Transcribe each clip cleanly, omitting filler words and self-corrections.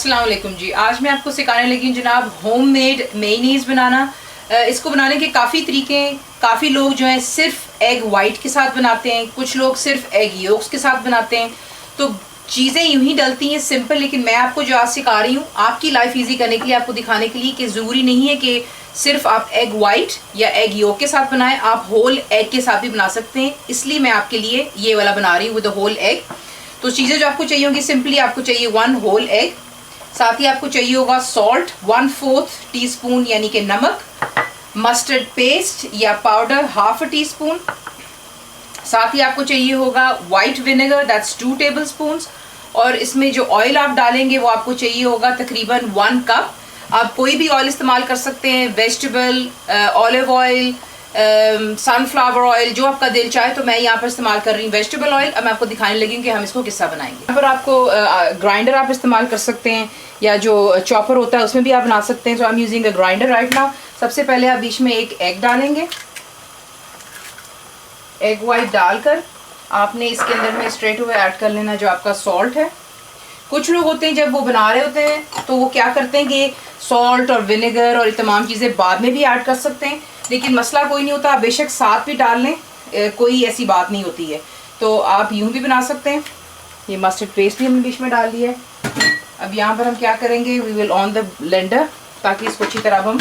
अस्सलाम वालेकुम जी। आज मैं आपको सिखाने लगी हूँ जनाब होममेड मेयोनीज़ बनाना। इसको बनाने के काफ़ी तरीके हैं। काफ़ी लोग जो हैं सिर्फ एग वाइट के साथ बनाते हैं, कुछ लोग सिर्फ एग योक्स के साथ बनाते हैं। तो चीज़ें यूं ही डलती हैं सिंपल, लेकिन मैं आपको जो आज सिखा रही हूँ आपकी लाइफ ईजी करने के लिए, आपको दिखाने के लिए कि ज़रूरी नहीं है कि सिर्फ आप एग वाइट या एग योक के साथ बनाएं, आप होल एग के साथ भी बना सकते हैं। इसलिए मैं आपके लिए ये वाला बना रही हूँ विद होल एग। तो चीज़ें जो आपको चाहिए होंगी, सिंपली आपको चाहिए 1 होल एग, साथ ही आपको चाहिए होगा सॉल्ट 1/4 टीस्पून यानी कि नमक, मस्टर्ड पेस्ट या पाउडर 1/2 टीस्पून, साथ ही आपको चाहिए होगा वाइट विनेगर दैट्स 2 टेबलस्पून्स, और इसमें जो ऑयल आप डालेंगे वो आपको चाहिए होगा तकरीबन 1 कप। आप कोई भी ऑयल इस्तेमाल कर सकते हैं, vegetable olive oil, sunflower oil, जो आपका दिल चाहे। तो मैं यहाँ पर इस्तेमाल कर रही हूँ वेजिटेबल ऑयल। अब मैं आपको दिखाने लगी हूँ कि हम इसको किस तरह बनाएंगे। यहाँ पर आपको ग्राइंडर आप इस्तेमाल कर सकते हैं या जो चॉपर होता है उसमें भी आप बना सकते हैं। So I am using a grinder right now. सबसे पहले आप बीच में एक एग डालेंगे। एग वाइट डालकर आपने इसके अंदर में स्ट्रेट अवे ऐड कर लेना जो आपका सॉल्ट है। कुछ लोग होते हैं जब वो बना रहे होते हैं तो वो क्या करते हैं कि सॉल्ट और विनेगर और ये तमाम चीज़ें बाद में भी ऐड कर सकते हैं, लेकिन मसला कोई नहीं होता, आप बेशक साथ भी डाल लें, कोई ऐसी बात नहीं होती है। तो आप यूं भी बना सकते हैं। ये मस्टर्ड पेस्ट भी हमने बीच में डाल दिया है। अब यहाँ पर हम क्या करेंगे, we will on the blender, ताकि इसको अच्छी तरह हम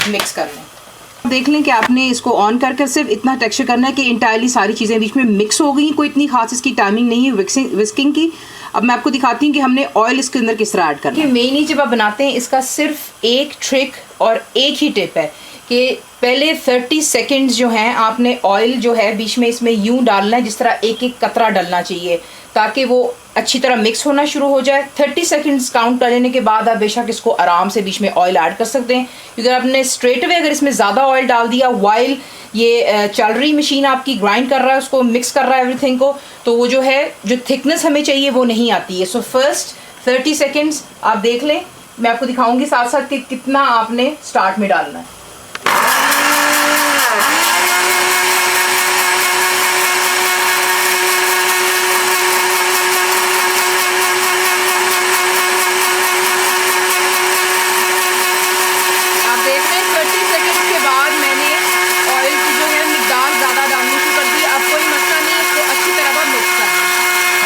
मिक्स कर लें। देख लें कि आपने इसको ऑन करके सिर्फ इतना टेक्सचर करना है कि इंटायरली सारी चीज़ें बीच में मिक्स हो गई। कोई इतनी खास इसकी टाइमिंग नहीं है विस्किंग की। अब मैं आपको दिखाती हूँ कि हमने ऑयल इसके अंदर किस तरह ऐड करना है। मेयोनीज़ जब आप बनाते हैं इसका सिर्फ एक ट्रिक और एक ही टिप है कि पहले 30 सेकंड्स जो हैं आपने ऑयल जो है बीच में इसमें यूं डालना है, जिस तरह एक एक कतरा डलना चाहिए, ताकि वो अच्छी तरह मिक्स होना शुरू हो जाए। 30 सेकंड्स काउंट कर लेने के बाद आप बेशक इसको आराम से बीच में ऑयल ऐड कर सकते हैं, क्योंकि आपने स्ट्रेट अवे अगर इसमें ज़्यादा ऑयल डाल दिया वाइल ये चल रही मशीन आपकी ग्राइंड कर रहा है, उसको मिक्स कर रहा है एवरीथिंग को, तो वो जो है जो थिकनेस हमें चाहिए वो नहीं आती है। सो फर्स्ट 30 सेकेंड्स आप देख लें, मैं आपको दिखाऊंगी साथ साथ कि कितना आपने स्टार्ट में डालना है।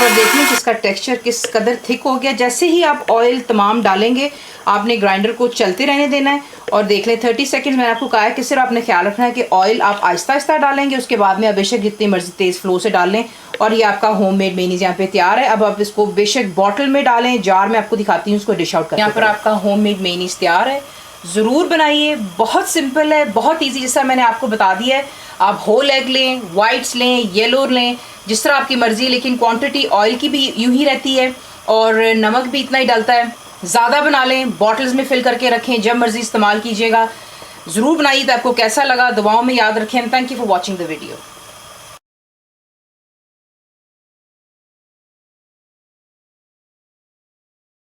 और देख लें इसका टेक्सचर किस कदर थिक हो गया। जैसे ही आप ऑयल तमाम डालेंगे आपने ग्राइंडर को चलते रहने देना है। और देख लें 30 सेकंड मैंने आपको कहा है कि सिर्फ आपने ख्याल रखना है कि ऑयल आप आहिस्ता आहिस्ता डालेंगे, उसके बाद में आप बेशक जितनी मर्जी तेज़ फ्लो से डाल लें। और ये आपका होममेड मेयोनीज़ यहाँ पे तैयार है। अब आप इसको बेशक बॉटल में डालें, जार में, आपको दिखाती हूँ उसको डिश आउट कर। यहाँ पर आपका होममेड मेयोनीज़ तैयार है। ज़रूर बनाइए, बहुत सिंपल है, बहुत ईजी, जैसा मैंने आपको बता दिया है। आप होल एग लें, वाइट्स लें, येलो लें, जिस तरह आपकी मर्ज़ी, लेकिन क्वांटिटी ऑयल की भी यूं ही रहती है और नमक भी इतना ही डलता है। ज़्यादा बना लें, बॉटल्स में फिल करके रखें, जब मर्ज़ी इस्तेमाल कीजिएगा। ज़रूर बनाइए। तो आपको कैसा लगा दुआओं में याद रखें। Thank you for watching the video.